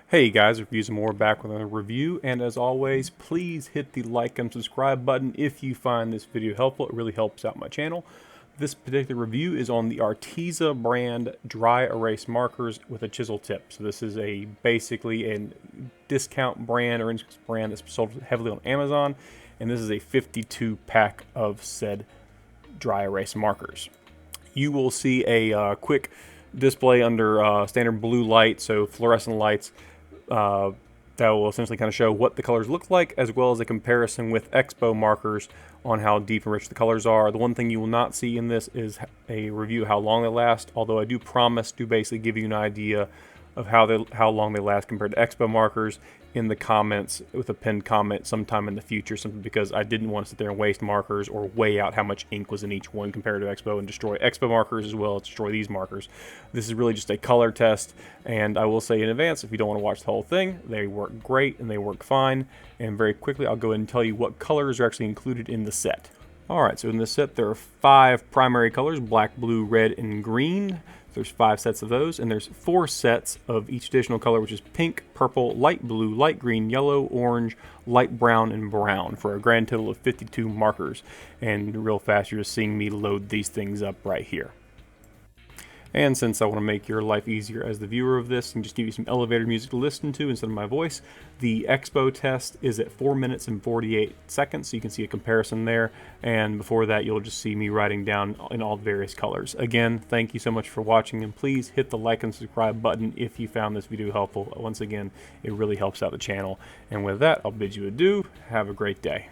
Hey guys, Reviews and More back with another review, and as always, please hit the like and subscribe button if you find this video helpful. It really helps out my channel. This particular review is on the Arteza brand dry erase markers with a chisel tip. So this is basically a discount brand or brand that's sold heavily on Amazon, and this is a 52 pack of said dry erase markers. You will see a quick display under standard blue light, so fluorescent lights, that will essentially kind of show what the colors look like, as well as a comparison with Expo markers on how deep and rich the colors are. The one thing you will not see in this is a review of how long they last, although I do promise to basically give you an idea of how long they last compared to Expo markers in the comments with a pinned comment sometime in the future, simply because I didn't want to sit there and waste markers or weigh out how much ink was in each one compared to Expo and destroy Expo markers as well as destroy these markers. This is really just a color test, and I will say in advance, if you don't want to watch the whole thing, they work great and they work fine. And very quickly, I'll go ahead and tell you what colors are actually included in the set. Alright, so in this set there are 5 primary colors: black, blue, red, and green. There's 5 sets of those, and there's 4 sets of each additional color, which is pink, purple, light blue, light green, yellow, orange, light brown, and brown, for a grand total of 52 markers. And real fast, you're just seeing me load these things up right here. And since I want to make your life easier as the viewer of this and just give you some elevator music to listen to instead of my voice, the Expo test is at 4 minutes and 48 seconds, so you can see a comparison there. And before that, you'll just see me writing down in all the various colors. Again, thank you so much for watching, and please hit the like and subscribe button if you found this video helpful. Once again, it really helps out the channel. And with that, I'll bid you adieu. Have a great day.